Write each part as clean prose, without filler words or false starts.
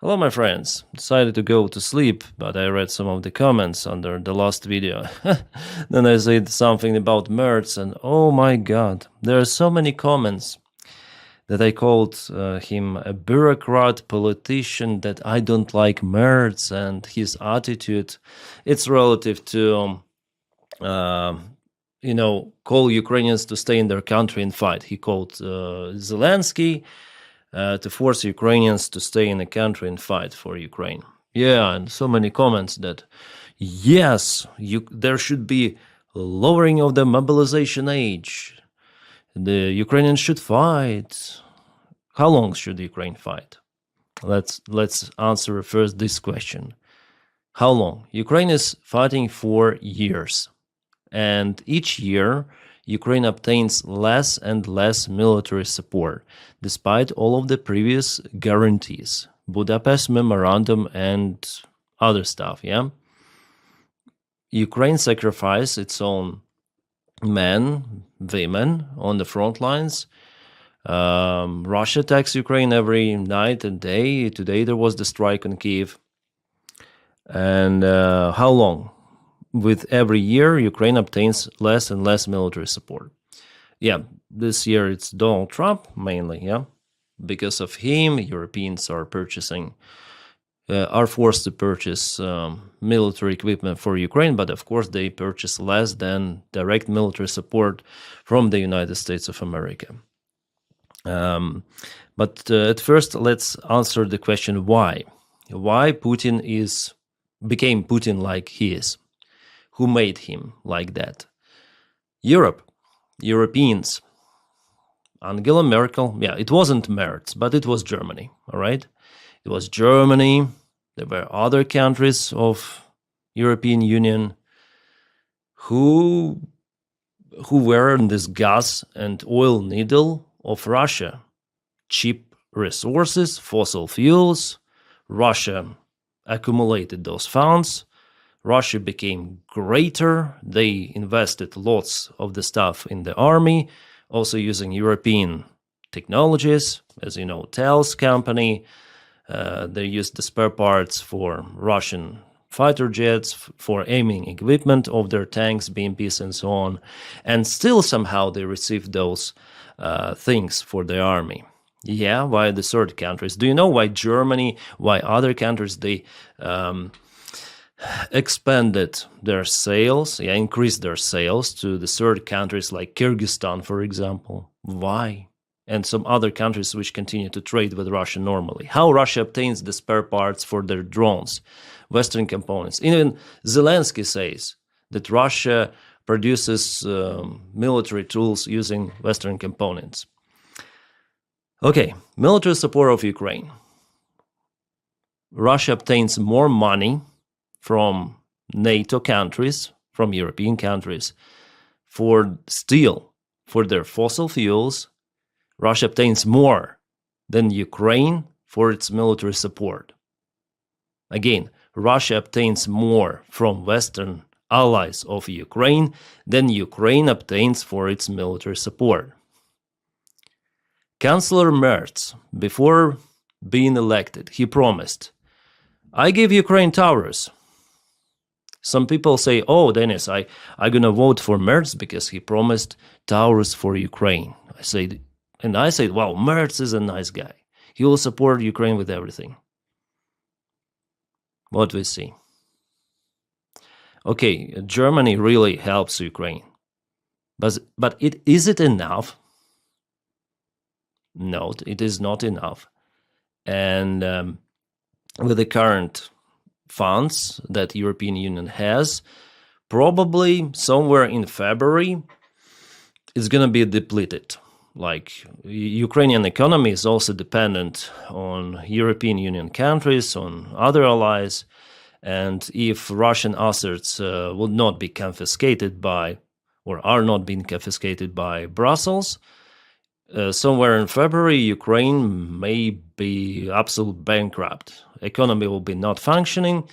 Hello, my friends. Decided to go to sleep, but I read some of the comments under the last video. Then I said something about Merz, and oh my god, there are so many comments that I called him a bureaucrat politician, that I don't like Merz and his attitude. It's relative to, call Ukrainians to stay in their country and fight. He called Zelensky to force Ukrainians to stay in the country and fight for Ukraine. Yeah, and so many comments that, yes, there should be lowering of the mobilization age. The Ukrainians should fight. How long should Ukraine fight? Let's answer first this question. How long? Ukraine is fighting for years. And each year, Ukraine obtains less and less military support, despite all of the previous guarantees, Budapest Memorandum and other stuff, yeah? Ukraine sacrificed its own men, women on the front lines. Russia attacks Ukraine every night and day. Today there was the strike on Kiev. And how long? With every year, Ukraine obtains less and less military support. Yeah, this year it's Donald Trump mainly, yeah. Because of him, Europeans are forced to purchase military equipment for Ukraine, but of course they purchase less than direct military support from the United States of America. But at first, let's answer the question why. Why Putin became Putin like he is. Who made him like that? Europeans. Angela Merkel, yeah, it wasn't Merz, but it was Germany, all right? It was Germany. There were other countries of European Union who were in this gas and oil needle of Russia. Cheap resources, fossil fuels. Russia accumulated those funds. Russia became greater. They invested lots of the stuff in the army, also using European technologies. As you know, Thales company, they used the spare parts for Russian fighter jets, for aiming equipment of their tanks, BMPs, and so on. And still somehow they received those things for the army. Yeah, why the third countries? Do you know why Germany, why other countries, they expanded their sales, increased their sales to the third countries like Kyrgyzstan, for example? Why? And some other countries which continue to trade with Russia normally. How Russia obtains the spare parts for their drones, Western components. Even Zelensky says that Russia produces military tools using Western components. Okay, military support of Ukraine. Russia obtains more money from NATO countries, from European countries, for steel, for their fossil fuels. Russia obtains more than Ukraine for its military support. Again, Russia obtains more from Western allies of Ukraine than Ukraine obtains for its military support. Chancellor Merz, before being elected, he promised, I give Ukraine towers. Some people say, oh, Dennis, I'm going to vote for Merz because he promised towers for Ukraine. I said, well, Merz is a nice guy. He will support Ukraine with everything. What we see. Okay, Germany really helps Ukraine. But is it enough? No, it is not enough. And with the current funds that European Union has, probably somewhere in February, it's going to be depleted. Like, Ukrainian economy is also dependent on European Union countries, on other allies, and if Russian assets would not be confiscated by, or are not being confiscated by Brussels, somewhere in February, Ukraine may be absolute bankrupt. Economy will be not functioning.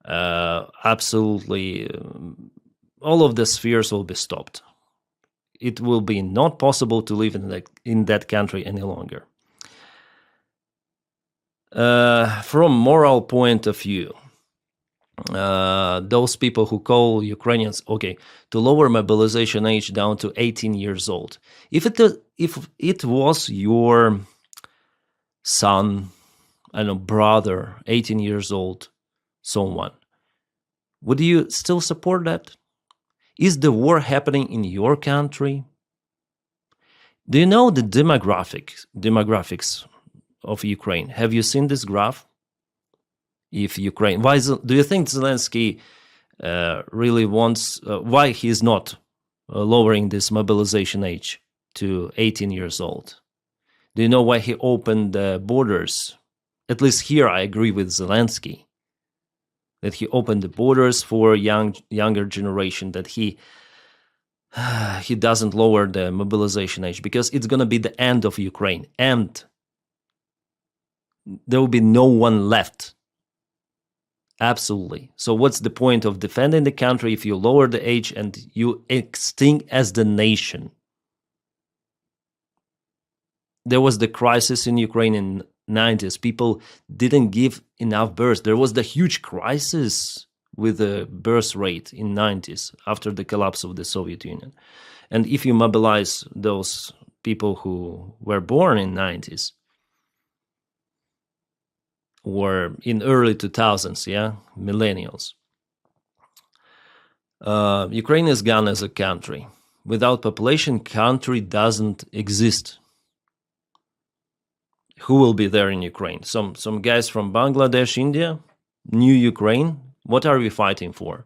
Absolutely, all of the spheres will be stopped. It will be not possible to live in that country any longer. From moral point of view, those people who call Ukrainians, okay, to lower mobilization age down to 18 years old. If it was your son, I don't know, brother, 18 years old, someone, would you still support that? Is the war happening in your country? Do you know the demographics of Ukraine? Have you seen this graph? If Ukraine, do you think Zelensky really wants? Why he's not lowering this mobilization age to 18 years old? Do you know why he opened the borders? At least here, I agree with Zelensky that he opened the borders for younger generation. That he doesn't lower the mobilization age because it's gonna be the end of Ukraine, and there will be no one left. Absolutely. So what's the point of defending the country if you lower the age and you extinct as the nation? There was the crisis in Ukraine in 90s. People didn't give enough births. There was the huge crisis with the birth rate in 90s after the collapse of the Soviet Union. And if you mobilize those people who were born in 90s, or in early 2000s, millennials. Ukraine is gone as a country. Without population, country doesn't exist. Who will be there in Ukraine? Some guys from Bangladesh, India, new Ukraine. What are we fighting for?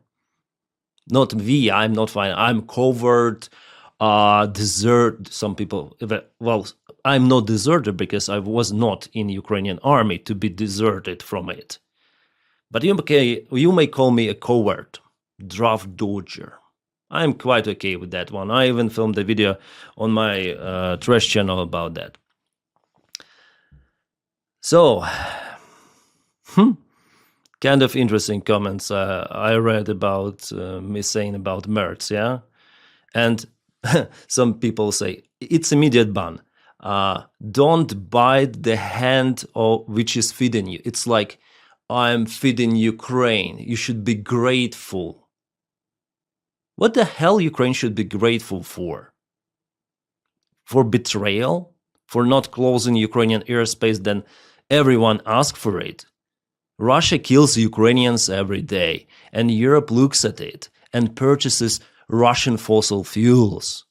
Not we, I'm not fighting. I'm covert, desert. Some people, well, I'm not deserter because I was not in Ukrainian army to be deserted from it. But you may call me a coward, draft dodger. I'm quite okay with that one. I even filmed a video on my trash channel about that. So, kind of interesting comments I read about me saying about Mertz, and some people say it's immediate ban. Don't bite the hand which is feeding you. It's like, I'm feeding Ukraine. You should be grateful. What the hell Ukraine should be grateful for? For betrayal? For not closing Ukrainian airspace? Then everyone asked for it. Russia kills Ukrainians every day, and Europe looks at it and purchases Russian fossil fuels.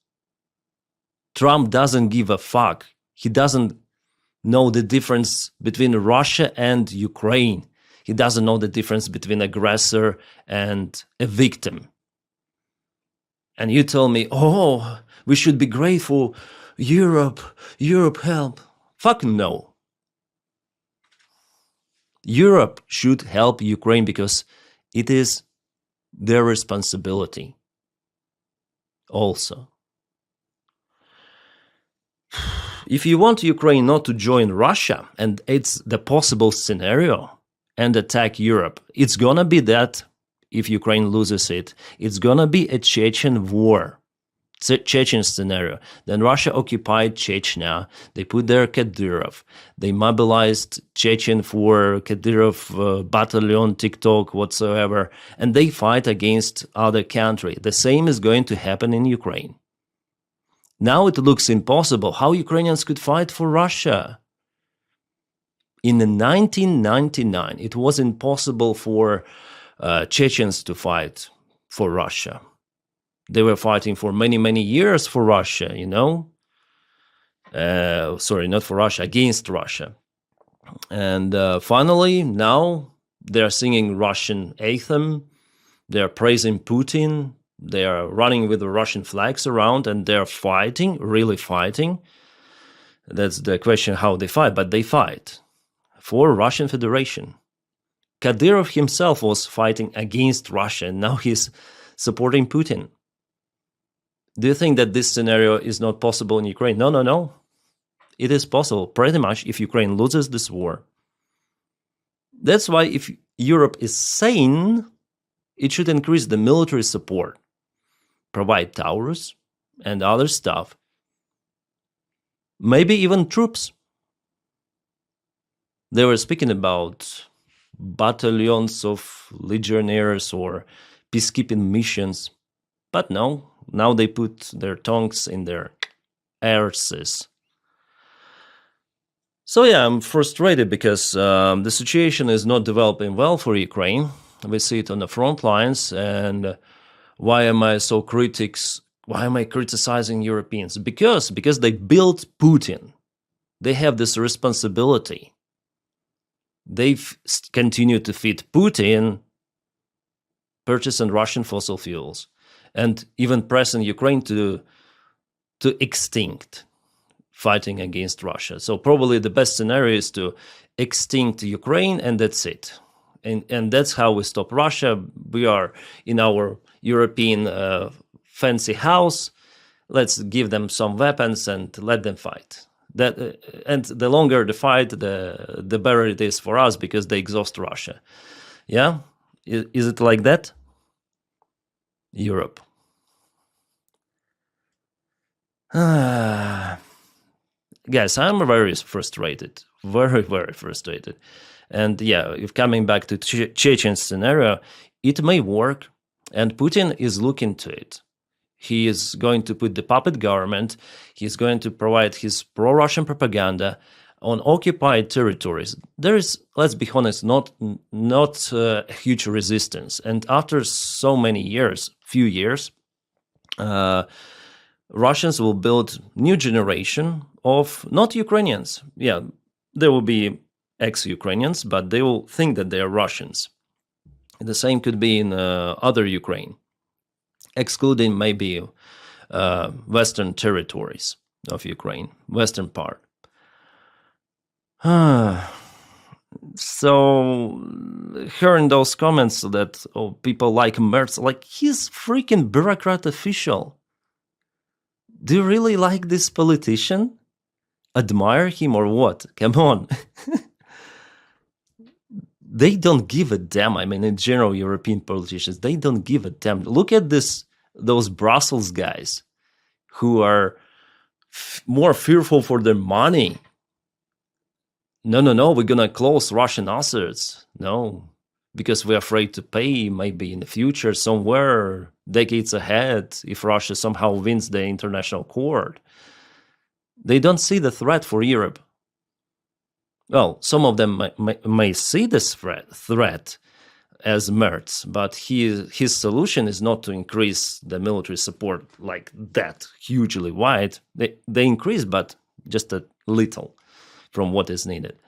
Trump doesn't give a fuck. He doesn't know the difference between Russia and Ukraine. He doesn't know the difference between aggressor and a victim. And you tell me, oh, we should be grateful. Europe help. Fuck no. Europe should help Ukraine because it is their responsibility also. If you want Ukraine not to join Russia, and it's the possible scenario, and attack Europe, it's gonna be that. If Ukraine loses it, it's gonna be a Chechen war, Chechen scenario. Then Russia occupied Chechnya. They put there Kadyrov. They mobilized Chechen for Kadyrov battalion, TikTok, whatsoever, and they fight against other country. The same is going to happen in Ukraine. Now it looks impossible. How Ukrainians could fight for Russia? In 1999, it was impossible for Chechens to fight for Russia. They were fighting for many, many years for Russia, sorry, not for Russia, against Russia. And finally, now they're singing Russian anthem. They're praising Putin. They are running with the Russian flags around, and they're fighting, really fighting. That's the question how they fight, but they fight for Russian Federation. Kadyrov himself was fighting against Russia, and now he's supporting Putin. Do you think that this scenario is not possible in Ukraine? No. It is possible, pretty much, if Ukraine loses this war. That's why if Europe is sane, it should increase the military support, provide towers and other stuff, maybe even troops. They were speaking about battalions of legionnaires or peacekeeping missions. But no, now they put their tongues in their arses. So yeah, I'm frustrated because the situation is not developing well for Ukraine. We see it on the front lines. And why am I so critics? Why am I criticizing Europeans? Because they built Putin. They have this responsibility. They've continued to feed Putin, purchasing Russian fossil fuels, and even pressing Ukraine to extinct, fighting against Russia. So probably the best scenario is to extinct Ukraine, and that's it. And that's how we stop Russia. We are in our European fancy house. Let's give them some weapons and let them fight. That and the longer the fight, the better it is for us because they exhaust Russia. Yeah, is it like that? Europe. Guys, I'm very frustrated, very frustrated. And yeah, if coming back to Chechen scenario, it may work, and Putin is looking to it. He is going to put the puppet government, he's going to provide his pro-Russian propaganda on occupied territories. There is, let's be honest, not a huge resistance. And after so many years, few years, Russians will build new generation of not Ukrainians. Yeah, there will be ex-Ukrainians, but they will think that they are Russians. The same could be in other Ukraine, excluding maybe western territories of Ukraine, western part. So hearing those comments that people like Merz, like he's freaking bureaucrat official. Do you really like this politician? Admire him or what? Come on. They don't give a damn. I mean, in general, European politicians, they don't give a damn. Look at those Brussels guys who are more fearful for their money. No, we're going to close Russian assets. No, because we're afraid to pay maybe in the future somewhere, decades ahead, if Russia somehow wins the international court. They don't see the threat for Europe. Well, some of them may see this threat as Merz, but his solution is not to increase the military support like that hugely wide. They increase, but just a little from what is needed.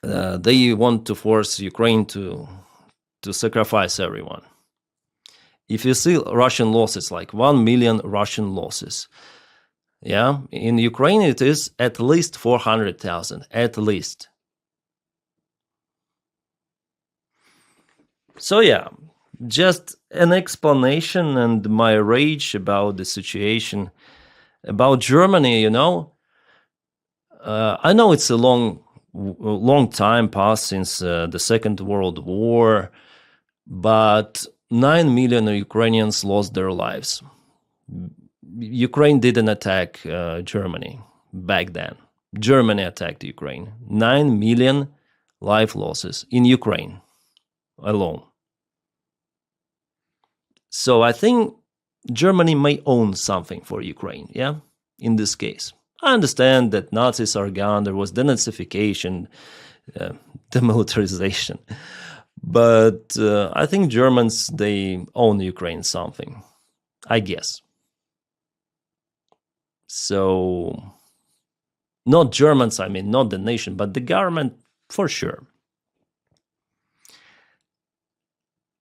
They want to force Ukraine to sacrifice everyone. If you see Russian losses, like 1 million Russian losses, yeah, in Ukraine it is at least 400,000, at least. So yeah, just an explanation and my rage about the situation. About Germany, I know it's a long time passed since the Second World War, but 9 million Ukrainians lost their lives. Ukraine didn't attack Germany back then. Germany attacked Ukraine. 9 million life losses in Ukraine alone. So I think Germany may own something for Ukraine, yeah, in this case. I understand that Nazis are gone, there was denazification, demilitarization. But I think Germans, they own Ukraine something, I guess. So, not Germans, I mean, not the nation, but the government, for sure.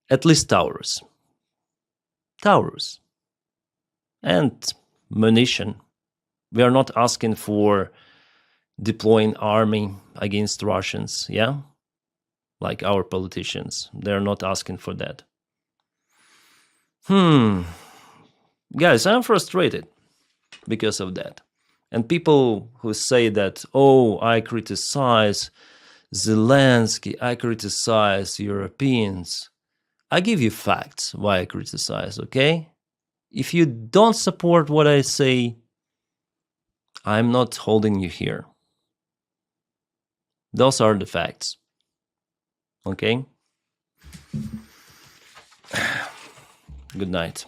At least Taurus. And munition. We are not asking for deploying army against Russians, yeah? Like our politicians. They're not asking for that. Guys, I'm frustrated because of that. And people who say that, I criticize Zelensky, I criticize Europeans. I give you facts why I criticize, okay? If you don't support what I say, I'm not holding you here. Those are the facts. Okay? Good night.